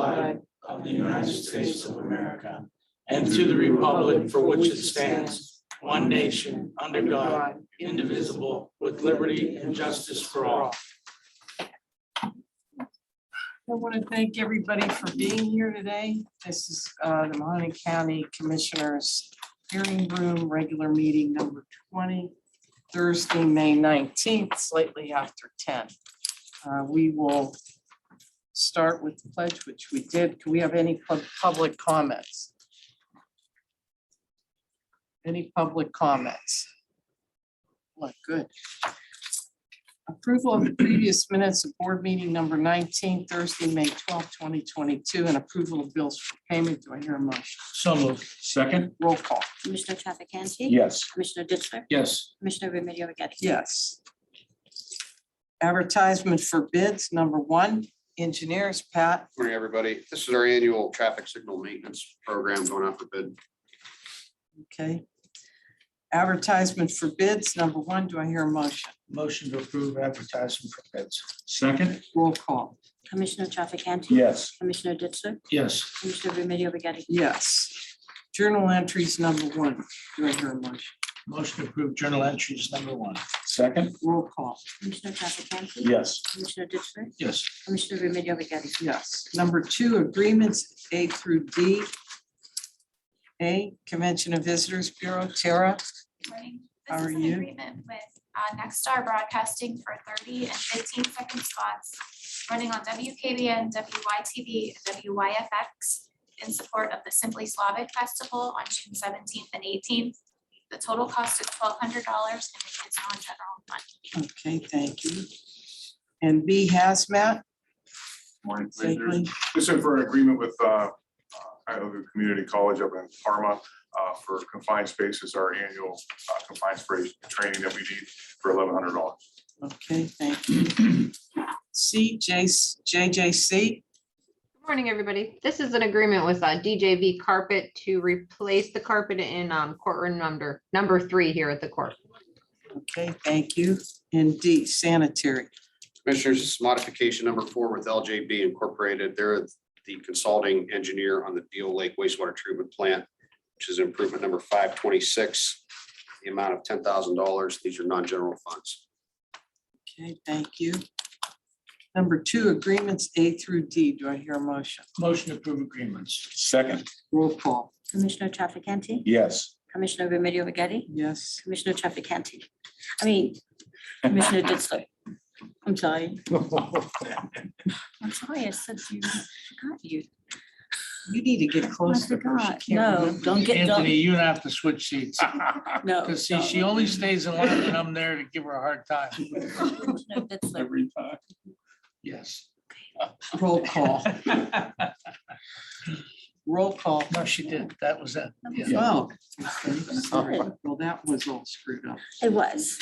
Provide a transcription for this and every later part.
flag of the United States of America and to the republic for which it stands, one nation, under God, indivisible, with liberty and justice for all. I want to thank everybody for being here today. This is the Mahoning County Commissioners Hearing Room, regular meeting number 20, Thursday, May 19th, slightly after 10. We will start with the pledge, which we did. Can we have any public comments? Any public comments? Look good. Approval of the previous minutes of board meeting number 19, Thursday, May 12, 2022, and approval of bills for payment. Do I hear a motion? So moved. Second? Roll call. Commissioner Trafficante. Yes. Commissioner Ditzler. Yes. Commissioner Remedy Agati. Yes. Advertisement for bids, number 1, engineers, Pat. Morning, everybody. This is our annual traffic signal maintenance program going out for bid. Okay. Advertisement for bids, number 1. Do I hear a motion? Motion to approve advertisement for bids. Second? Roll call. Commissioner Trafficante. Yes. Commissioner Ditzler. Yes. Commissioner Remedy Agati. Yes. Journal entries, number 1. Do I hear a motion? Motion to approve journal entries number 1. Second? Roll call. Commissioner Trafficante. Yes. Commissioner Ditzler. Yes. Commissioner Remedy Agati. Yes. Number 2, agreements A through D. A, Convention of Visitors Bureau, Tara. Morning. How This are is an you? agreement with Next Star Broadcasting for 30 and 15-second spots running on WKBN, WYTV, and WYFX in support of the Simply Slavic Festival on June 17th and 18th. The total cost is $1,200 and it is non-general fund. Okay, thank you. And B, hazmat. Morning, Say, Commissioners. please. This is for an agreement with Idaho Community College up in Parma for confined spaces, our annual confined space training that we need for $1,100. Okay, thank you. C, JJC. Good morning, everybody. This is an agreement with DJV Carpet to replace the carpet in courtroom number 3 here at the court. Okay, thank you. And D, sanitary. Commissioners, this is modification number 4 with LJB Incorporated. They're the consulting engineer on the Deal Lake wastewater treatment plant, which is improvement number 526, the amount of $10,000. These are non-general funds. Okay, thank you. Number 2, agreements A through D. Do I hear a motion? Motion to approve agreements. Second? Roll call. Commissioner Trafficante. Yes. Commissioner Remedy Agati. Yes. Commissioner Trafficante. Commissioner Ditzler. I'm sorry. I'm sorry, I said you, forgot you. You need to get I close to her. forgot. She can't No, remember. don't get, Anthony, don't, you don't have to switch seats. no. Because see, she only stays in line when I'm there to give her a hard time. Commissioner Ditzler. Every time. Yes. Roll call. Roll call. No, she did. That was it. Yeah. Oh, okay, sorry. Well, that was all screwed up. It was.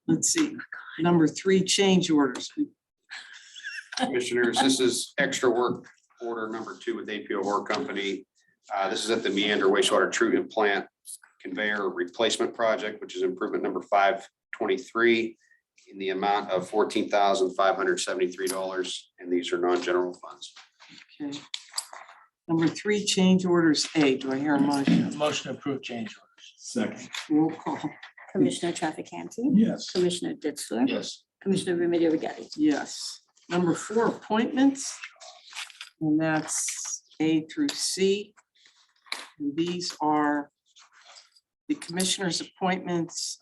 Let's see, number 3, change orders. Commissioners, this is extra work order number 2 with APO Work Company. This is at the Meander wastewater treatment plant conveyor replacement project, which is improvement number 523 in the amount of $14,573. And these are non-general funds. Okay. Number 3, change orders A. Do I hear a motion? Motion to approve change orders. Second? Roll call. Commissioner Trafficante. Yes. Commissioner Ditzler. Yes. Commissioner Remedy Agati. Yes. Number 4, appointments. And that's A through C. And these are the commissioners' appointments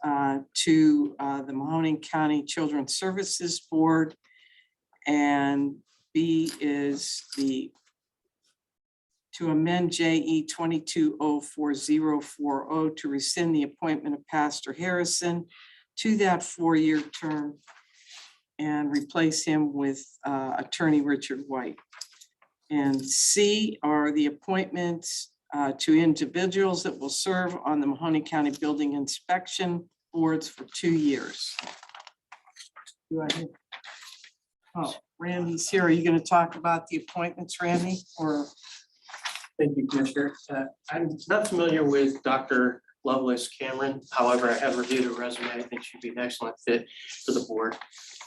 to the Mahoning County Children's Services Board. And B is to amend JE 22044040 to rescind the appointment of Pastor Harrison to that 4-year term and replace him with Attorney Richard White. And C are the appointments to individuals that will serve on the Mahoning County Building Inspection Boards for 2 years. Do I hear? Oh, Randy's here. Are you going to talk about the appointments, Randy, or? Thank you, Commissioner. I'm not familiar with Dr. Lovelace Cameron. However, I have reviewed her resume. I think she'd be an excellent fit for the board.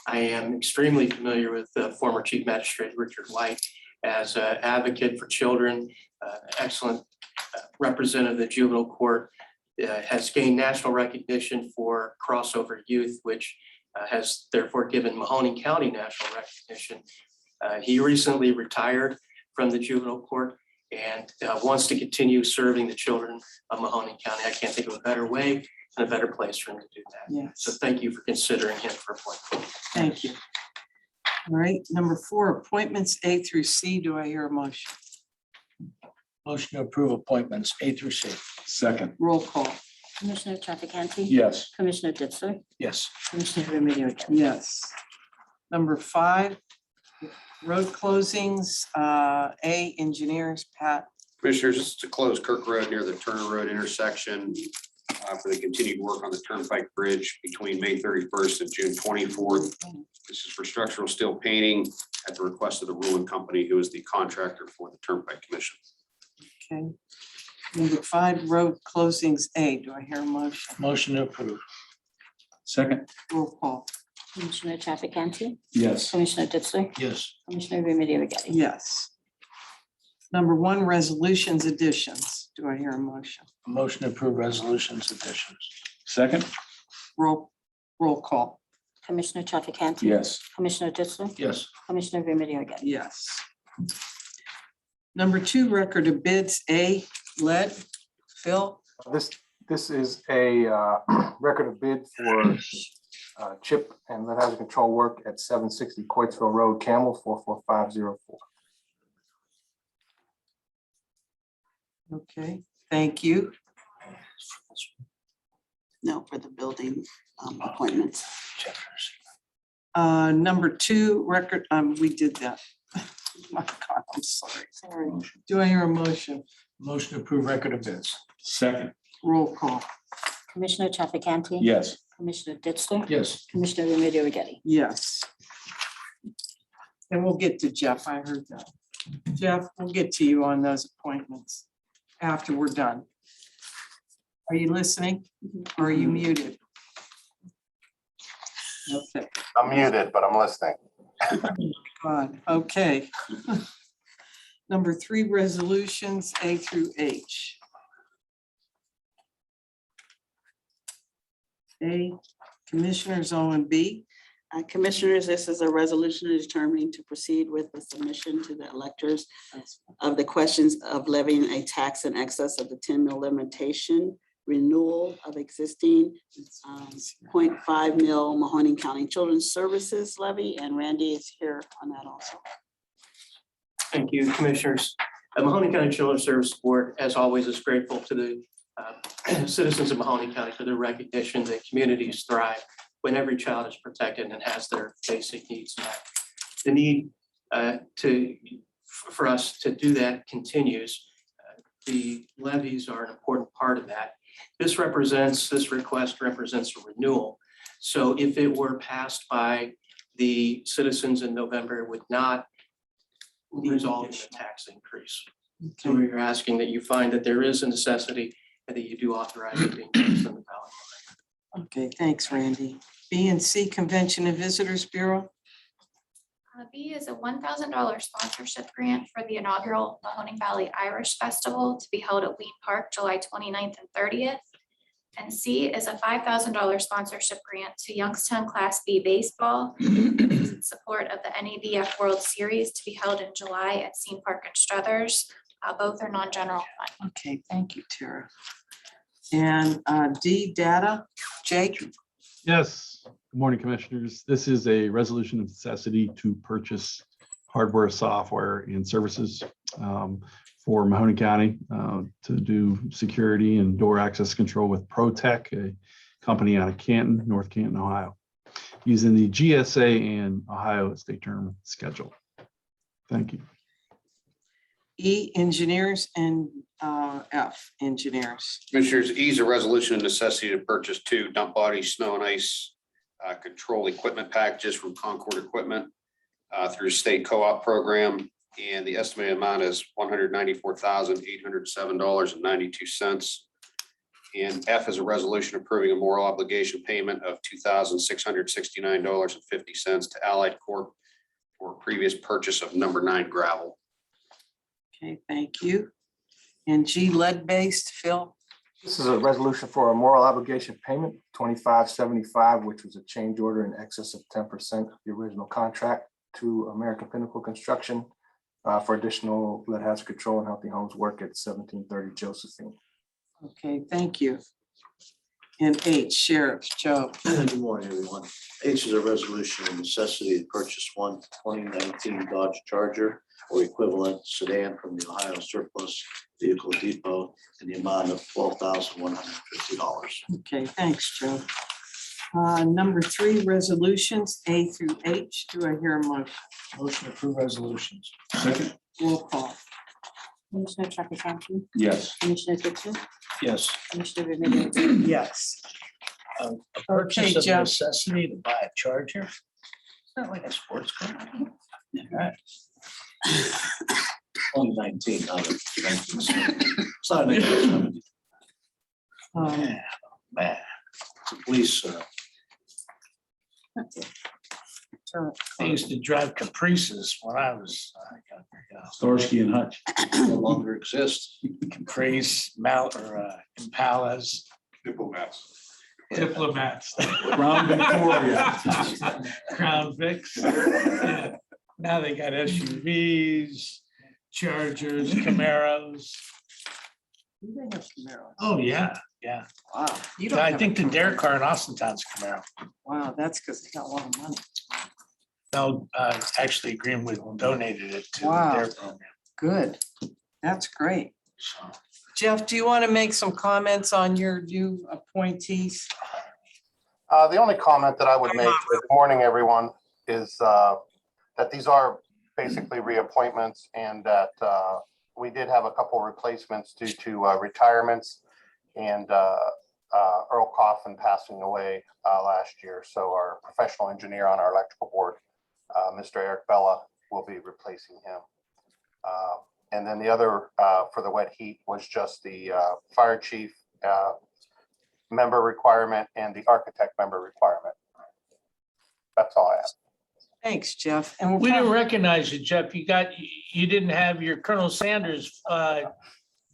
I am extremely familiar with former Chief Magistrate Richard White as an advocate for children, excellent representative of the juvenile court, has gained national recognition for crossover youth, which has therefore given Mahoning County national recognition. He recently retired from the juvenile court and wants to continue serving the children of Mahoning County. I can't think of a better way and a better place for him to do that. Yes. So thank you for considering him for appointment. Thank you. All right, number 4, appointments A through C. Do I hear a motion? Motion to approve appointments A through C. Second. Roll call. Commissioner Trafficante. Yes. Commissioner Ditzler, Yes. Commissioner Remedy Agati. Yes. Number 5, road closings, A, engineers, Pat. Commissioners, this is to close Kirk Road near the Turner Road intersection for the continued work on the Turnpike Bridge between May 31st and June 24th. This is for structural steel painting at the request of the Ruling Company, who is the contractor for the Turnpike Commission. Okay. Number 5, road closings, A. Do I hear a motion? Motion to approve. Second. Roll call. Commissioner Trafficante. Yes. Commissioner Ditzler, Yes. Commissioner Remedy Agati. Yes. Number 1, resolutions additions. Do I hear a motion? Motion to approve resolutions additions. Second. Roll call. Commissioner Trafficante. Yes. Commissioner Ditzler, Yes. Commissioner Remedy Agati. Yes. Number 2, record of bids, A, lead. Phil? This is a record of bid for chip and lead hazard control work at 760 Coatesville Road, Camel 44504. Okay, thank you. No, for the building appointments. Number 2, record, we did that. My God, I'm sorry. Sorry. Do I hear a motion? Motion to approve record of bids. Second. Roll call. Commissioner Trafficante. Yes. Commissioner Ditzler, Yes. Commissioner Remedy Agati. Yes. And we'll get to Jeff. I heard that. Jeff, we'll get to you on those appointments after we're done. Are you listening? Or are you muted? Okay. I'm muted, but I'm listening. God, okay. Number 3, resolutions A through H. A, Commissioners O and B. Commissioners, this is a resolution determining to proceed with the submission to the electors of the questions of levying a tax in excess of the 10 mil limitation, renewal of existing 0.5 mil Mahoning County Children's Services levy, and Randy is here on that also. Thank you, Commissioners. The Mahoning County Children's Service Board, as always, is grateful to the citizens of Mahoning County for their recognition that communities thrive when every child is protected and has their basic needs met. The need for us to do that continues. The levies are an important part of that. This request represents a renewal. So if it were passed by the citizens in November, it would not result in a tax increase. So we're asking that you find that there is a necessity and that you do authorize it being placed on the ballot. Okay, thanks, Randy. B and C, Convention and Visitors Bureau. B is a $1,000 sponsorship grant for the inaugural Mahoning Valley Irish Festival to be held at Wheat Park, July 29th and 30th. And C is a $5,000 sponsorship grant to Youngstown Class B Baseball in support of the NABF World Series to be held in July at Scene Park and Struthers. Both are non-general fund. Okay, thank you, Tara. And D, data. Jake? Yes, good morning, Commissioners. This is a resolution of necessity to purchase hardware, software, and services for Mahoning County to do security and door access control with ProTech, a company out of Canton, North Canton, Ohio, using the GSA and Ohio State Term schedule. Thank you. E, engineers, and F, engineers. Commissioners, E is a resolution of necessity to purchase 2 dump body snow and ice control equipment packages from Concord Equipment through state co-op program. And the estimated amount is $194,807.92. And F is a resolution approving a moral obligation payment of $2,669.50 to Allied Corp for previous purchase of number 9 gravel. Okay, thank you. And G, lead-based, Phil? This is a resolution for a moral obligation payment, 2575, which was a change order in excess of 10% of the original contract to American Pinnacle Construction for additional lead hazard control and healthy homes work at 1730 Josephine. Okay, thank you. And H, Sheriff Joe. Good morning, everyone. H is a resolution of necessity to purchase one 2019 Dodge Charger or equivalent sedan from the Ohio Surplus Vehicle Depot in the amount of $12,150. Okay, thanks, Joe. Number 3, resolutions A through H. Do I hear a motion? Motion to approve resolutions. Second. Roll call. Commissioner Traficante, Yes. Commissioner Ditzler, Yes. Commissioner Remedy, Yes. A Okay, purchase of Jeff. necessity to buy a charger. It's not like a sports car. All right. 2019, not a 1970. It's not a 1970. Um, Man, it's a police. I used to drive Caprices when I was, Starsky and Hutch. No longer exists. Caprice, Impalas, Diplomats. Crown Victoria. Crown Vics. Yeah. Now they got SUVs, Chargers, Camaros. do they have Camaros? Oh, yeah. Wow. You don't I have think a the Dare Camaro. car in Austintown's Camaro. Wow, that's because they got a lot of money. No, actually Greenwood donated it to the Wow. Dare program. Good. That's great. So. Jeff, do you want to make some comments on your new appointees? The only comment that I would make, good morning, everyone, is that these are basically reappointments and that we did have a couple replacements due to retirements and Earl Coffin passing away last year. So our professional engineer on our electrical board, Mr. Eric Bella, will be replacing him. And then the other for the wet heat was just the fire chief member requirement and the architect member requirement. That's all I have. Thanks, Jeff. And We didn't recognize you, Jeff. You didn't have your Colonel Sanders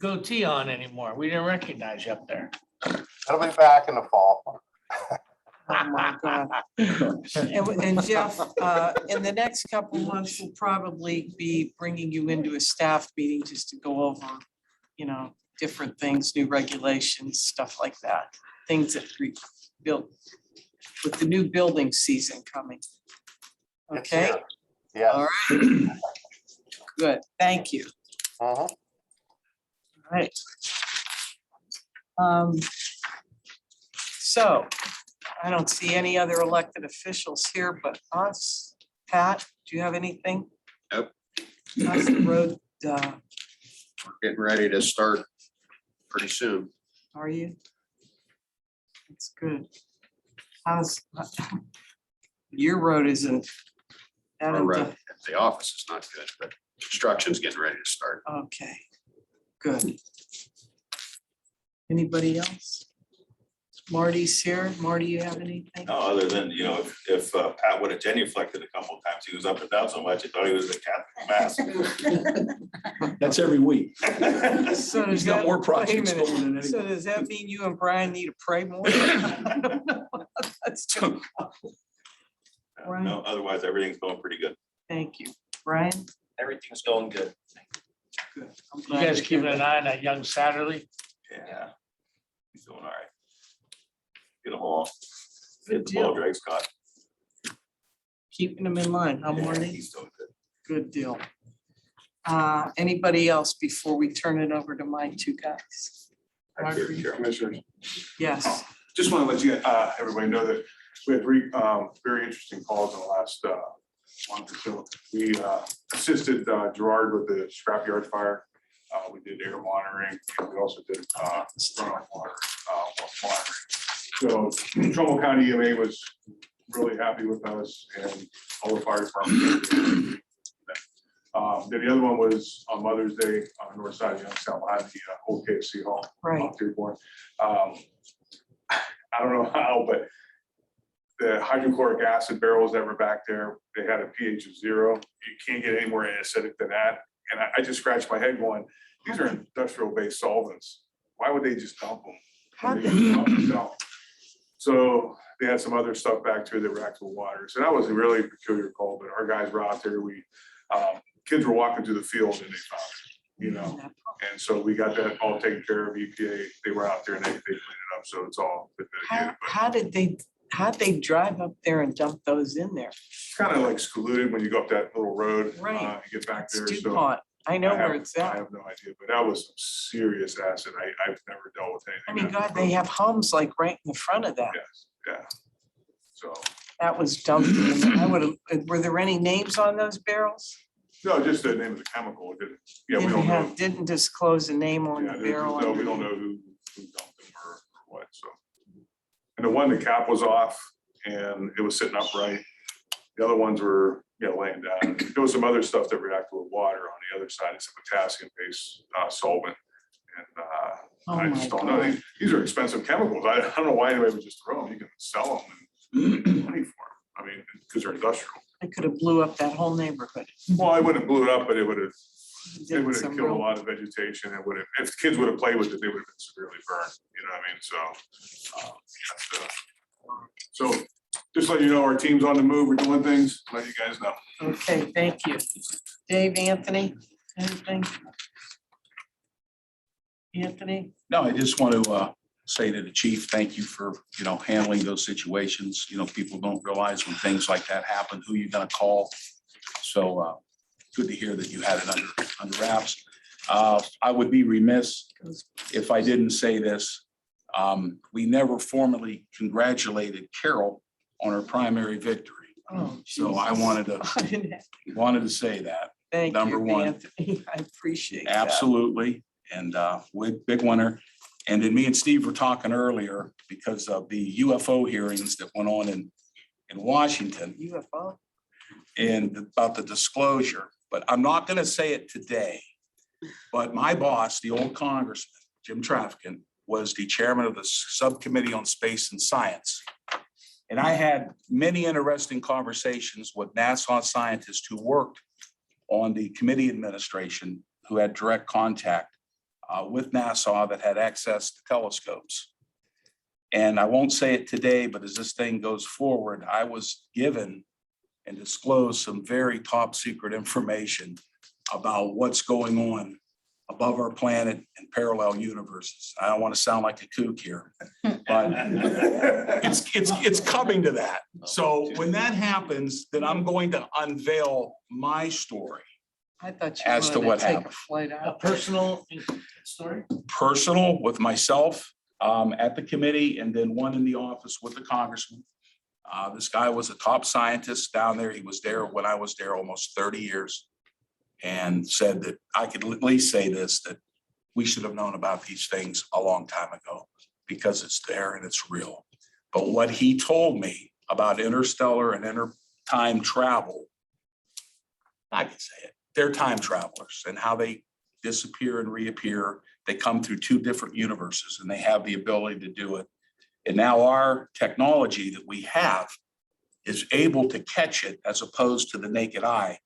goatee on anymore. We didn't recognize you up there. It'll be back in the fall. Oh, my God. And Jeff, in the next couple of months, we'll probably be bringing you into a staff meeting just to go over, different things, new regulations, stuff like that. Things that we built with the new building season coming. Okay, Yeah. all right. Good, thank you. Uh-huh. All right. So I don't see any other elected officials here but us. Pat, do you have anything? Nope. How's the road? We're getting ready to start pretty soon. Are you? That's good. How's your road isn't? that Our road isn't- at the office is not good, but construction's getting ready to start. Okay, good. Anybody else? Marty's here. Marty, you have anything? No, other than, if Pat would have genuflected a couple of times, he was up and down so much, I thought he was a Catholic mass. That's every week. So He's does got that- more wait a projects minute. going than So anyone. does that mean you and Brian need to pray more? That's true. Brian? No, otherwise, everything's going pretty good. Thank you. Brian? Everything's going good. Good. I'm You glad guys to hear keeping an that. eye on that young Satterley? Yeah. He's doing all right. Get him all. Good Get the ball deal. drag Scott. Keeping them in line, huh, Yeah, Marty? he's doing good. Good deal. Anybody else before we turn it over to my two guys? Marguerite? Commissioners, Yes. just want to let you, everybody know that we had three very interesting calls in the last month or so. We assisted Gerard with the scrapyard fire. We did air monitoring, and we also did runoff water monitoring. So Trumbull County EMA was really happy with us and all the fire departments. Then the other one was on Mother's Day on the north side of Youngstown, behind the old KFC hall. Right. off Dearborn. I don't know how, but the hydrochloric acid barrels that were back there, they had a pH of 0. You can't get any more acidic than that. And I just scratched my head going, these are industrial-based solvents. Why would they just dump them? How When they can dump them down? So they had some other stuff back there that were actual water. So that was a really peculiar call, but our guys were out there. Kids were walking through the field and they found it, you know? And so we got that all taken care of. EPA, they were out there and they cleaned it up. So it's all been mitigated. But How'd they drive up there and dump those in there? kind of like secluded when you go up that little road. Right. You get back there. So DuPont. I know where it's I at. have no idea, but that was some serious acid. I've never dealt with anything. I mean, that- God, they have homes like right in the front of that. Yes, yeah. So, That was dumped. in. I would have, were there any names on those barrels? no, just the name of the chemical. It didn't, yeah, we don't know. Didn't disclose a name on Yeah, the barrel. no, we don't know who dumped them or what, so. And the one, the cap was off and it was sitting upright. The other ones were, laying down. There was some other stuff that reacted with water on the other side. It's a potassium-based solvent. And Oh I my just don't know. God. These are expensive chemicals. I don't know why anybody would just throw them. You can sell them and get money for them. I mean, because they're industrial. They could have blew up that whole neighborhood. Well, I wouldn't have blew it up, but it would have, Did killed some a real- lot of vegetation. It would have, if kids would have played with it, they would have been severely burned, you know what I mean? So, so just let you know, our team's on the move. We're doing things, let you guys know. Okay, thank you. Dave, Anthony, anything? Anthony? No, I just want to say to the chief, thank you for, handling those situations. People don't realize when things like that happen, who you're gonna call. So good to hear that you had it under wraps. I would be remiss if I didn't say this. We never formally congratulated Carol on her primary victory. Oh, So I Jesus. wanted to say that. Thank Number you, one. Anthony. I appreciate that. Absolutely. And big winner. And then me and Steve were talking earlier because of the UFO hearings that went on in Washington UFO? and about the disclosure. But I'm not going to say it today. But my boss, the old congressman, Jim Trafficant, was the chairman of the subcommittee on space and science. And I had many interesting conversations with NASA scientists who worked on the committee administration, who had direct contact with NASA, that had access to telescopes. And I won't say it today, but as this thing goes forward, I was given and disclosed some very top secret information about what's going on above our planet in parallel universes. I don't want to sound like a kook here, but it's coming to that. So when that happens, then I'm going to unveil my story. I thought you As to wanted what to take a happened. flight A out. personal story? Personal with myself at the committee, and then one in the office with the congressman. This guy was a top scientist down there. He was there when I was there almost 30 years. And said that I could at least say this, that we should have known about these things a long time ago because it's there and it's real. But what he told me about interstellar and intertime travel, I can say it, they're time travelers and how they disappear and reappear. They come through two different universes and they have the ability to do it. And now our technology that we have is able to catch it as opposed to the naked eye.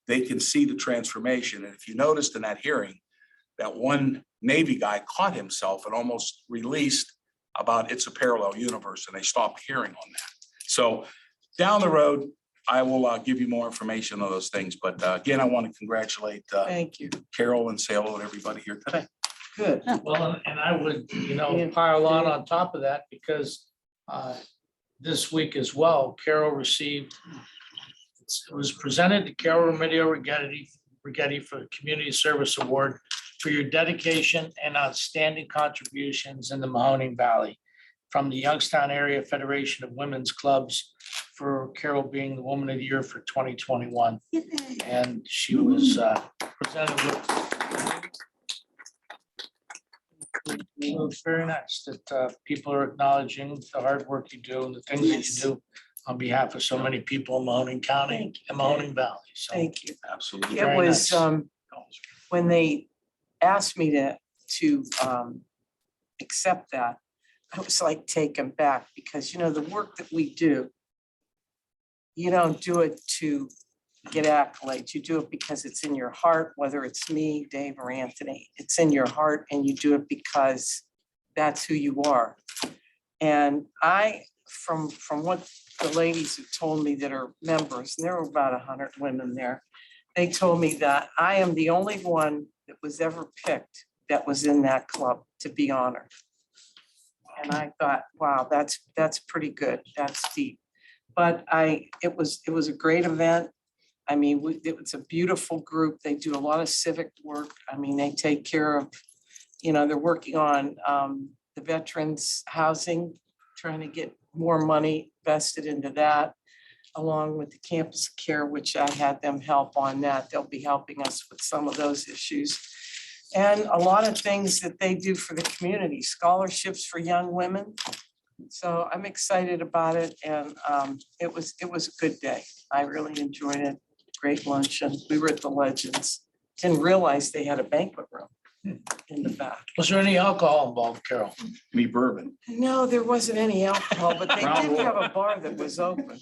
They can see the transformation. And if you noticed in that hearing, that one Navy guy caught himself and almost released about it's a parallel universe, and they stopped hearing on that. So down the road, I will give you more information on those things. But again, I want to congratulate Thank you. Carol and Salo and everybody here today. Good. Well, and I would, pile on top of that because this week as well, Carol received, it was presented to Carol Remedios Rigetti for the Community Service Award for your dedication and outstanding contributions in the Mahoning Valley from the Youngstown Area Federation of Women's Clubs, for Carol being the Woman of the Year for 2021. And she was presented with. It was very nice that people are acknowledging the hard work you do and the things that you do on behalf of so many people in Mahoning County and Mahoning Valley. So Thank you. Absolutely. It Very was, nice. when they asked me to accept that, I was like taken back because, you know, the work that we do, you don't do it to get accolades. You do it because it's in your heart, whether it's me, Dave, or Anthony. It's in your heart and you do it because that's who you are. And from what the ladies who told me that are members, and there were about 100 women there, they told me that I am the only one that was ever picked that was in that club to be honored. And I thought, wow, that's pretty good. That's deep. But it was a great event. I mean, it was a beautiful group. They do a lot of civic work. I mean, they take care of, you know, they're working on the veterans housing, trying to get more money vested into that, along with the campus care, which I had them help on that. They'll be helping us with some of those issues. And a lot of things that they do for the community, scholarships for young women. So I'm excited about it, and it was a good day. I really enjoyed it. Great luncheon. We were at the Legends. Didn't realize they had a banquet room in the back. Was there any alcohol involved, Carol? Me bourbon. No, there wasn't any alcohol, but they Brown did have roll. a bar that was open.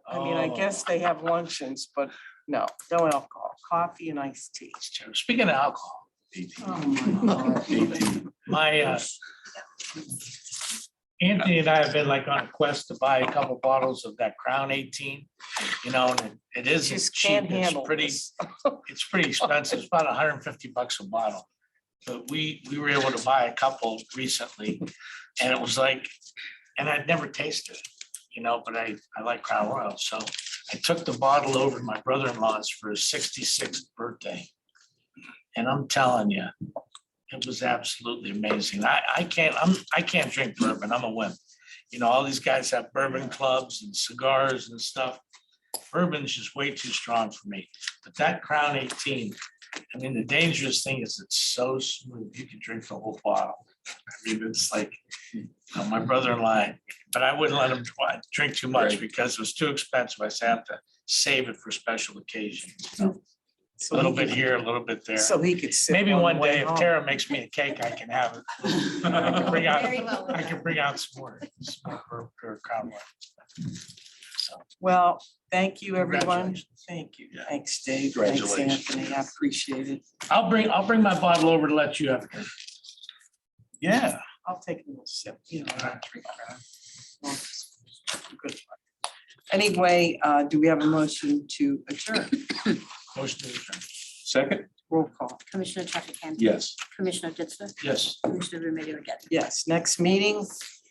I mean, I Oh. guess they have luncheons, but no alcohol, coffee and iced tea. Speaking of alcohol, 18. Oh my God. 18. my Anthony and I have been like on a quest to buy a couple bottles of that Crown 18, you know, and it isn't Just cheap. can't It's handle pretty, this. it's pretty expensive. It's about $150 a bottle. But we were able to buy a couple recently, and it was like, and I'd never tasted it, you know, but I like Crown Royal. So I took the bottle over to my brother-in-law's for his 66th birthday. And I'm telling you, it was absolutely amazing. I can't drink bourbon. I'm a wimp. You know, all these guys have bourbon clubs and cigars and stuff. Bourbon's just way too strong for me. But that Crown 18, I mean, the dangerous thing is it's so smooth. You can drink the whole bottle. I mean, it's like, you know, my brother-in-law, but I wouldn't let him drink too much Right. because it was too expensive. I said, I have to save it for special occasions. You know? So A little he bit could- here, a little bit there. So he could sit. Maybe on the one way day if home. Tara makes me a cake, I can have it. I can bring out, Very well. I can bring out some more for Crown Royal. Well, thank you, everyone. Congratulations. Thank you. Yeah. Thanks, Dave. Thanks, Congratulations. Anthony. I appreciate it. I'll bring my bottle over to let you have a drink. Yeah. I'll take a little sip, you know. not drink that. Good. Anyway, do we have a motion to adjourn? Motion to adjourn. Second? Roll call. Commissioner Trafficant. Yes. Commissioner Ditzler. Yes. Commissioner Remedy Agati. Yes, next meeting,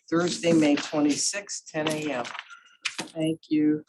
Thursday, May 26th, 10 a.m. Thank you.